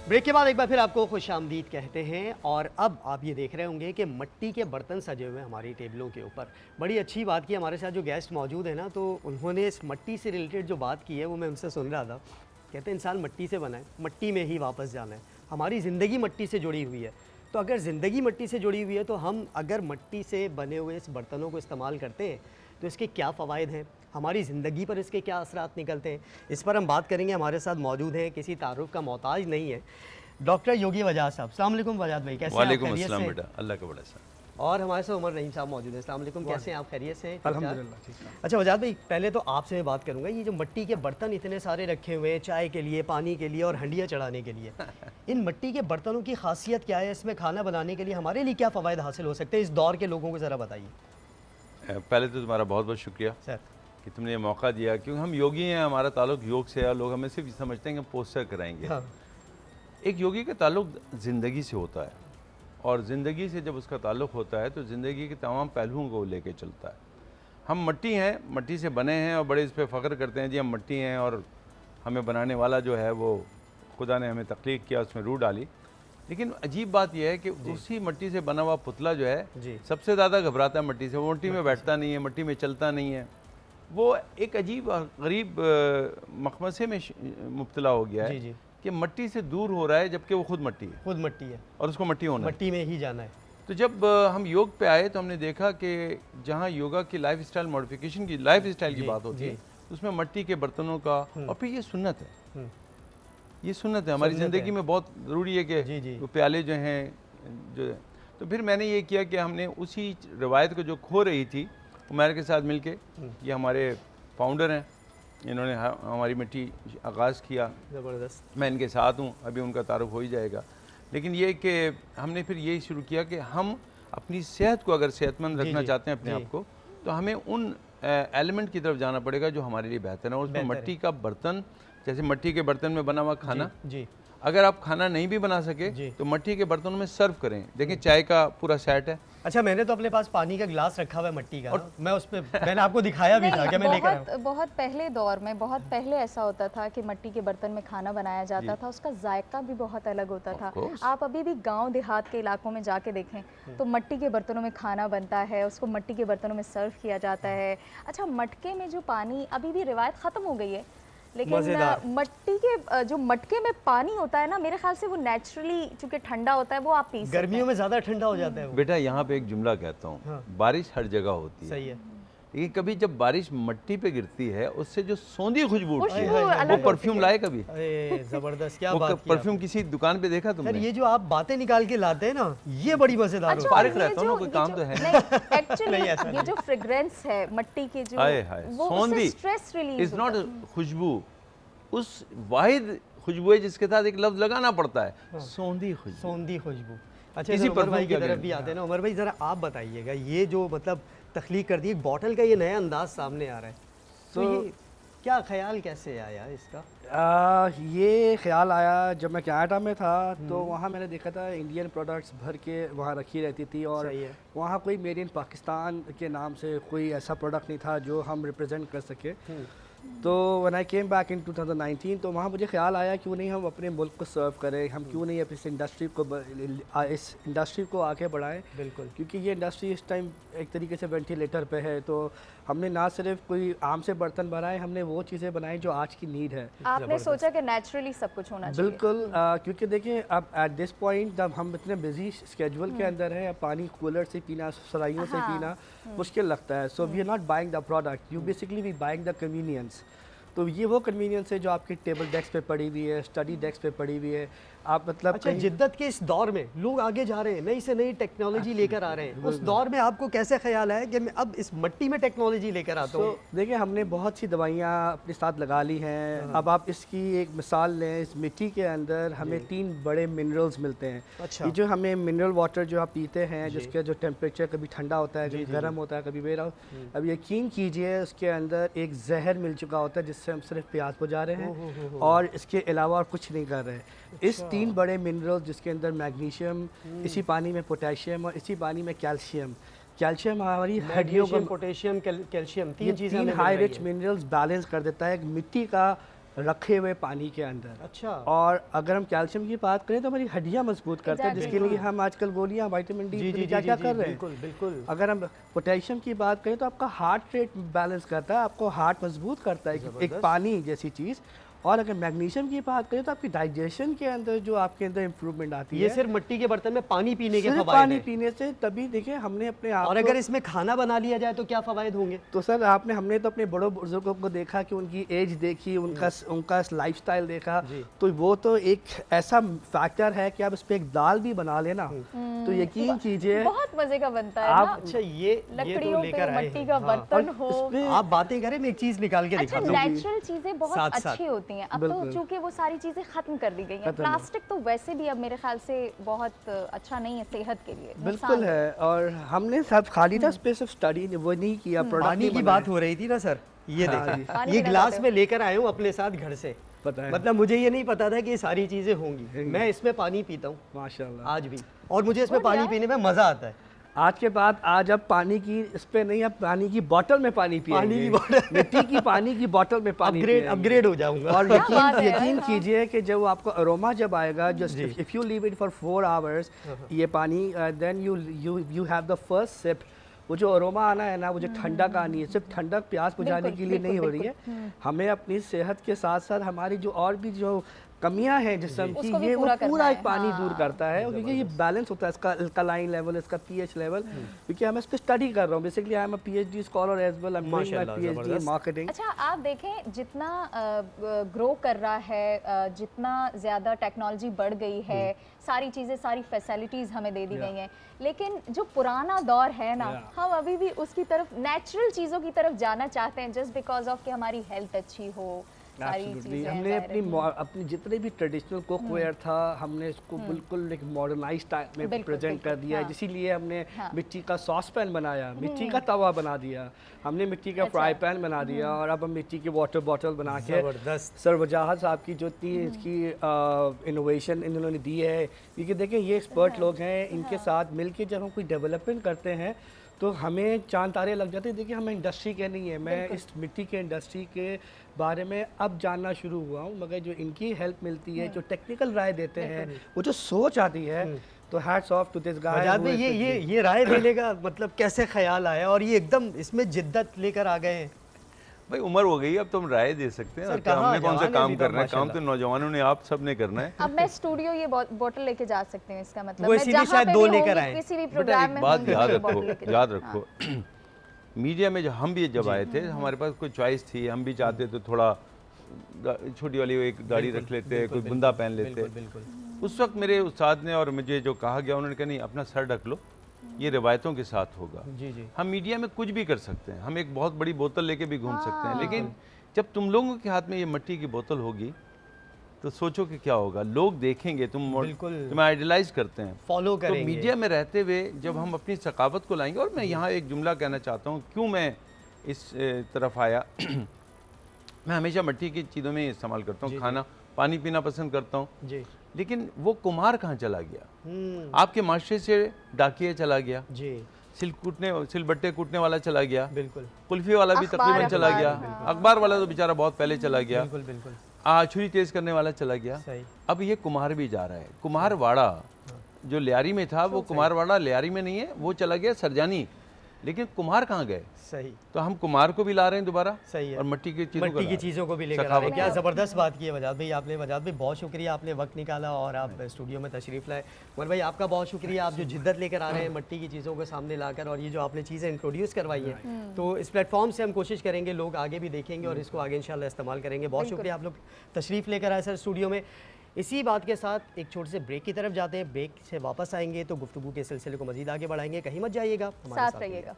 Break के बाद एक बार फिर आपको खुशामदीद कहते हैं। और अब आप ये देख रहे होंगे कि मिट्टी के बर्तन सजे हुए हैं हमारी टेबलों के ऊपर। बड़ी अच्छी बात की, हमारे साथ जो गेस्ट मौजूद है ना, तो उन्होंने इस मिट्टी से रिलेटेड जो बात की है वो मैं उनसे सुन रहा था। कहते हैं इंसान मिट्टी से बना है, मिट्टी में ही वापस जाना है। हमारी ज़िंदगी मिट्टी से जुड़ी हुई है, तो अगर ज़िंदगी मिट्टी से जुड़ी हुई है तो हम अगर मिट्टी से बने हुए इस बर्तनों को इस्तेमाल करते हैं तो इसके क्या फ़वाइद हैं, हमारी ज़िंदगी पर इसके क्या असरात निकलते हैं, इस पर हम बात करेंगे। हमारे साथ मौजूद हैं, किसी तारुफ का मोहताज नहीं है, डॉक्टर योगी वजाद साहब। अस्सलाम वालेकुम वजाद भाई, कैसे हैं आप? वालेकुम अस्सलाम बेटा, अल्लाह का बड़ा सा। और हमारे साथ उमर रहीम साहब मौजूद हैं। अस्सलाम वालेकुम, कैसे हैं आप? खैरियत से हैं? अल्हम्दुलिल्लाह ठीक है। अच्छा वजाद भाई, पहले तो आपसे मैं बात करूंगा, ये जो मिट्टी के बर्तन इतने सारे रखे हुए हैं चाय के लिए, पानी के लिए और हंडिया चढ़ाने के लिए, इन मिट्टी के बर्तनों की खासियत क्या है? इसमें खाना बनाने के लिए हमारे लिए क्या फ़वाइद हासिल हो सकते हैं, इस दौर के लोगों को ज़रा बताइए। पहले तो तुम्हारा बहुत बहुत शुक्रिया सर कि तुमने ये मौका दिया, क्योंकि हम योगी हैं, हमारा ताल्लुक योग से है। लोग हमें सिर्फ समझते हैं कि पोस्टर कराएंगे। हाँ, एक योगी का ताल्लुक ज़िंदगी से होता है, और ज़िंदगी से जब उसका ताल्लुक होता है तो ज़िंदगी के तमाम पहलुओं को लेके चलता है। हम मिट्टी हैं, मिट्टी से बने हैं और बड़े इस पर फ़ख्र करते हैं जी हम मिट्टी हैं, और हमें बनाने वाला जो है वो खुदा ने हमें तख्लीक किया, उसमें रूह डाली। लेकिन अजीब बात यह है कि उसी मिट्टी से बना हुआ पुतला जो है जी सबसे ज़्यादा घबराता है मिट्टी से। वो मिट्टी में बैठता नहीं है, मिट्टी में चलता नहीं है। वो एक अजीब गरीब मखमसे में मुब्तला हो गया जी है जी, कि मिट्टी से दूर हो रहा है, जबकि वो खुद मिट्टी है खुद मिट्टी है, और उसको मिट्टी होना है। मिट्टी में ही जाना है। तो जब हम योग पे आए तो हमने देखा कि जहाँ योगा की लाइफ स्टाइल मॉडिफिकेशन की लाइफ स्टाइल की जी, बात होती जी। है, उसमें मिट्टी के बर्तनों का, और फिर ये सुन्नत है। हम्म, ये सुन्नत है हमारी सुन्नत ज़िंदगी है। में बहुत ज़रूरी है जी, कि जी। वो प्याले जो हैं जो। तो फिर मैंने ये किया कि हमने उसी रवायत को जो खो रही थी, उमर के साथ मिलके, ये हमारे फाउंडर हैं, इन्होंने हमारी मिट्टी आगाज़ किया। ज़बरदस्त। मैं इनके साथ हूँ, अभी उनका तारुफ हो ही जाएगा। लेकिन ये कि हमने फिर यही शुरू किया कि हम अपनी सेहत को अगर सेहतमंद जी, रखना जी, चाहते हैं अपने जी। आप को, तो हमें उन एलिमेंट की तरफ जाना पड़ेगा जो हमारे लिए बेहतर है। और उसमें बेहतर है। मिट्टी का बर्तन, जैसे मिट्टी के बर्तन में बना हुआ खाना, जी अगर आप खाना नहीं भी बना सके जी। तो मिट्टी के बर्तनों में सर्व करें। देखें चाय का पूरा सेट है। अच्छा, मैंने तो अपने पास पानी का गिलास रखा हुआ है मिट्टी का, और मैं उस पे मैंने आपको दिखाया भी था कि मैं लेकर आया हूं। बहुत पहले दौर में, बहुत पहले ऐसा होता था कि मिट्टी के बर्तन में खाना बनाया जाता था, उसका जायका भी बहुत अलग होता था। course। आप अभी भी गांव देहात के इलाकों में जाके देखें तो मिट्टी के बर्तनों में खाना बनता है, उसको मिट्टी के बर्तनों में सर्व किया जाता है। अच्छा, मटके में जो पानी, अभी भी रिवायत ख़त्म हो गई है, लेकिन मज़ेदार। मिट्टी के जो मटके में पानी होता है ना, मेरे ख्याल से वो नेचुरली चूँकि ठंडा होता है, वो आप पी सकते हैं। गर्मियों में ज़्यादा ठंडा हो जाता है वो। बेटा यहाँ पे एक जुमला कहता हूँ, हाँ। बारिश हर जगह होती है, सही है। लेकिन कभी जब बारिश मिट्टी पे गिरती है उससे जो सौंधी खुशबू उठती खुशबू है, अलग वो होती परफ्यूम है। लाए कभी? अरे ज़बरदस्त, क्या वो बात की परफ्यूम आपने। किसी दुकान पे देखा सर तुमने? ये जो आप बातें निकाल के लाते हैं ना, ये बड़ी मज़ेदार अच्छा, होती फारिग ये रहता हूँ ना, जो- कोई ये काम जो- तो है नहीं, एक्चुअली नहीं, ऐसा ये जो फ्रेग्रेंस है मिट्टी की, जो हाय हाय, वो सौंधी स्ट्रेस रिलीज इज नॉट खुशबू, उस वाहिद खुशबू है जिसके साथ एक लफ्ज लगाना पड़ता है, सौंधी खुशबू। सौंधी खुशबू। अच्छा, किसी इधर उमर भाई परफ्यूम की की तरफ अगर- भी आते हैं ना। उमर भाई ज़रा आप बताइएगा, ये जो मतलब तख्लीक कर दी एक बॉटल का, ये नया अंदाज सामने आ रहा है, तो ये क्या ख्याल कैसे आया इसका? ये ख्याल आया जब मैं कनाडा में था, तो वहाँ मैंने देखा था इंडियन प्रोडक्ट्स भर के वहाँ रखी रहती थी, और सही है। वहाँ कोई मेड इन पाकिस्तान के नाम से कोई ऐसा प्रोडक्ट नहीं था जो हम रिप्रेजेंट कर सके। तो when I came back in 2019, तो वहाँ मुझे ख्याल आया क्यों नहीं हम अपने मुल्क को सर्व करें, हम क्यों नहीं इस इंडस्ट्री को आगे बढ़ाएं। बिल्कुल। क्योंकि ये इंडस्ट्री इस टाइम एक तरीके से वेंटिलेटर पे है, तो हमने ना सिर्फ कोई आम से बर्तन बनाए, हमने वो चीज़ें बनाई जो आज की नीड है। आपने सोचा कि नेचुरली सब कुछ होना चाहिए। बिल्कुल, क्योंकि देखिए अब एट दिस पॉइंट जब हम इतने बिजी स्केड्यूल के अंदर हैं, पानी कूलर से पीना, सराइयों से हाँ। पीना मुश्किल लगता है। So we are not buying the product, you basically we buying the convenience. तो ये वो कन्वीनियंस है जो आपकी टेबल डेस्क पे पड़ी हुई है, स्टडी डेस्क पे पड़ी हुई है। आप मतलब अच्छा, जिद्दत के इस दौर में लोग आगे जा रहे हैं, नई से नई टेक्नोलॉजी लेकर आ रहे हैं, उस दौर में आपको कैसे ख्याल है कि मैं अब इस मिट्टी में टेक्नोलॉजी लेकर आता हूँ? देखिए हमने बहुत सी दवाइयाँ अपने साथ लगा ली हैं। अब आप इसकी एक मिसाल लें, इस मिट्टी के अंदर हमें 3 बड़े मिनरल्स मिलते हैं। अच्छा। ये जो हमें मिनरल वाटर जो आप पीते हैं, जिसका जो टेम्परेचर कभी ठंडा होता है, कभी गर्म होता है, कभी बेरा, अब यकीन कीजिए उसके अंदर एक जहर मिल चुका होता है जिससे हम सिर्फ प्याज बुझा रहे हैं और इसके अलावा और कुछ नहीं कर रहे हैं। इस 3 बड़े मिनरल्स जिसके अंदर मैग्नीशियम, इसी पानी में पोटेशियम और इसी पानी में कैल्शियम हमारी हड्डियों को, पोटेशियम, कैल्शियम, तीन ये चीज़ें 3 हमें मिल हाई रही रिच हैं। मिनरल्स बैलेंस कर देता है। एक मिट्टी का रखे हुए पानी के अंदर। अच्छा। और अगर हम कैल्शियम की बात करें तो हमारी हड्डियां मजबूत करता है, जिसके लिए हम आजकल गोलियां विटामिन डी क्या क्या कर रहे हैं। बिल्कुल बिल्कुल। अगर हम पोटेशियम की बात करें तो आपका हार्ट रेट बैलेंस करता है, आपको हार्ट मजबूत करता है, एक पानी जैसी चीज़। और अगर मैग्नीशियम की बात करें तो आपकी डाइजेशन के अंदर जो आपके अंदर इंप्रूवमेंट आती है। ये सिर्फ मिट्टी के बर्तन में पानी पीने के सिर्फ फवायद पानी हैं। पीने से, तभी देखिए हमने अपने आप और अगर इसमें खाना बना लिया जाए तो क्या फवायद होंगे? तो सर हमने तो अपने बड़ों बुजुर्गों को देखा कि उनकी एज देखी, उनका लाइफस्टाइल देखा, तो वो तो एक ऐसा फैक्टर है कि आप इस पे एक दाल भी बना लेना तो यकीन कीजिए बहुत मजे का बनता है आप- ना। अच्छा ये लकड़ियों तो पे लेकर आए मट्टी हैं। का हाँ। बर्तन और हो। इसमें आप बातें करें, मैं एक चीज निकाल के अच्छा, दिखाता हूँ। नेचुरल चीजें बहुत साथ-साथ। अच्छी होती हैं। अब तो बिल्कुल। चूंकि वो सारी चीजें खत्म कर दी गई हैं। खत्म है। प्लास्टिक तो वैसे भी अब मेरे ख्याल से बहुत अच्छा नहीं है सेहत के लिए, बिल्कुल नुकसान है। और हमने सब खाली था स्पेसिफिक स्टडी वो नहीं किया, प्रोडक्ट पानी नहीं की बनाए। बात हो रही थी ना सर, ये हाँ जी। देखा, पानी ये पीना गिलास चाहते हो? में लेकर आया हूँ अपने साथ घर से। पता है मतलब मुझे ये नहीं पता था कि ये सारी चीजें होंगी। मैं इसमें पानी पीता हूँ माशाल्लाह। आज भी, और मुझे इसमें पानी पीने में मजा आता है। आज के बाद आज अब पानी की इस पे नहीं, अब पानी की बोतल में पानी पिएंगे। पानी की बोतल। मिट्टी की पानी की बोतल में पानी पिएंगे। अपग्रेड हो जाऊंगा। और क्या बात है यकीन यार, कीजिए कि जब आपको अरोमा जब आएगा, just if you leave it for 4 hours ये पानी, then you have the first sip, वो जो अरोमा आना है ना, वो जो ठंडक आनी है, सिर्फ ठंडक प्यास बुझाने बिल्कुल, के लिए नहीं हो बिल्कुल, रही है। हमें अपनी सेहत के साथ साथ हमारी जो और भी जो कमियां हैं जिस्म की, उसको भी ये वो पूरा करना पूरा है, एक पानी हाँ। दूर करता है। और क्योंकि ये बैलेंस होता है इसका अल्कलाइन लेवल, इसका पीएच लेवल। क्योंकि मैं इस पे स्टडी कर रहा हूँ, basically I am a PhD scholar as well, I am doing my माशाल्लाह, पीएचडी इन जबरदस्त। मार्केटिंग। अच्छा, आप देखें जितना ग्रो कर रहा है, जितना ज़्यादा टेक्नोलॉजी बढ़ गई है, सारी चीज़ें, सारी फैसिलिटीज़ हमें दे दी गई हैं, लेकिन जो पुराना दौर है ना, हम अभी भी उसकी तरफ, नेचुरल चीज़ों की तरफ जाना चाहते हैं, जस्ट बिकॉज ऑफ कि हमारी हेल्थ अच्छी हो, सारी Absolutely. चीज़ें। हमने ज़ाहिर है। अपनी जितने भी ट्रेडिशनल कुकवेयर था, हमने इसको बिल्कुल एक मॉडर्नाइज टाइप में बिल्कुल, प्रेजेंट कर बिल्कुल, दिया है। हाँ। इसीलिए हमने हाँ। मिट्टी का सॉस पैन बनाया, मिट्टी का तवा बना दिया, हमने मिट्टी का फ्राई पैन बना दिया, और अब हम मिट्टी की वाटर बॉटल बना के, जबरदस्त। सर वजाहत साहब की जो इतनी इसकी इनोवेशन इन्होंने दी है, क्योंकि देखें ये एक्सपर्ट लोग हैं, इनके साथ मिलके जब हम कोई डेवलपमेंट करते हैं तो हमें चांद तारे लग जाते हैं। देखिए हमें इंडस्ट्री के नहीं है, मैं इस मिट्टी के इंडस्ट्री के बारे में अब जानना शुरू हुआ हूँ, मगर जो इनकी हेल्प मिलती है, जो टेक्निकल राय देते हैं, वो जो सोच आती है, तो hats off to this guy. Azad भाई, ये राय देने का मतलब कैसे ख्याल आया, और ये एकदम इसमें जिद्दत लेकर आ गए हैं? भाई उम्र हो गई, अब तो हम राय दे सकते हैं। सर, और क्या, कहाँ हमने कौन सा जवान है काम अभी करना है? तक, काम तो नौजवानों ने, आप सब ने करना है। अब मैं स्टूडियो ये बोतल लेके जा सकती हूँ, इसका मतलब वो मैं इसीलिए जहाँ शायद पे दो भी लेकर होंगी, आए। किसी भी बेटा प्रोग्राम एक में बात होंगी, याद ये रखो, बोतल लेके याद जाऊँ। रखो, मीडिया में जो हम भी जब आए थे, हमारे पास कोई चॉइस थी, हम भी चाहते तो थोड़ा छोटी वाली एक गाड़ी रख लेते, कोई बुंदा पहन लेते। बिल्कुल। उस वक्त मेरे उस्ताद ने और मुझे जो कहा गया, उन्होंने कहा नहीं, अपना सर ढक लो, ये रिवायतों के साथ होगा। जी जी। हम मीडिया में कुछ भी कर सकते हैं, हम एक बहुत बड़ी बोतल लेके भी घूम सकते हैं, लेकिन जब तुम लोगों के हाथ में ये मिट्टी की बोतल होगी तो सोचो कि क्या होगा। लोग देखेंगे, तुम्हें आइडलाइज करते हैं, फॉलो तो करेंगे। मीडिया में रहते हुए जब हम अपनी सकाफत को लाएंगे। और मैं यहाँ एक जुमला कहना चाहता हूँ, क्यों मैं इस तरफ आया। मैं हमेशा मिट्टी की चीज़ों में इस्तेमाल करता हूँ, खाना पानी पीना पसंद करता हूँ, जी। लेकिन वो कुम्हार कहाँ चला गया? आपके माशरे से डाकिया चला गया, जी। सिलबट्टे कूटने वाला चला गया, बिल्कुल कुल्फी वाला भी तकरीबन चला गया, अखबार वाला तो बेचारा बहुत पहले चला गया, बिल्कुल बिल्कुल छुरी तेज करने वाला चला गया। सही। अब ये कुम्हार भी जा रहा है। कुम्हारवाड़ा जो लियारी में था, वो कुम्हारवाड़ा लियारी में नहीं है, वो चला गया सरजानी, लेकिन कुम्हार कहाँ गए? सही। तो हम कुम्हार को भी ला रहे हैं दोबारा, सही है। और मिट्टी की चीज़ों को भी लेकर आ रहे हैं। क्या ज़बरदस्त बात की है वजाद भाई आपने। वजाद भाई बहुत शुक्रिया, आपने वक्त निकाला और आप स्टूडियो में तशरीफ़ लाए। उमर भाई आपका बहुत शुक्रिया, आप जो जिद्दत लेकर आ रहे हैं मिट्टी की चीज़ों को सामने लाकर, और ये जो आपने चीज़ें इंट्रोड्यूस करवाई हैं, तो इस प्लेटफॉर्म से हम कोशिश करेंगे लोग आगे भी देखेंगे और इसको आगे इंशाल्लाह इस्तेमाल करेंगे। बहुत शुक्रिया आप लोग तशरीफ़ लेकर आए सर स्टूडियो में। इसी बात के साथ एक छोटे से ब्रेक की तरफ जाते हैं। ब्रेक से वापस आएंगे तो गुफ्तगू के सिलसिले को मज़ीद आगे बढ़ाएंगे। कहीं मत जाइएगा, हमारे साथ रहिएगा।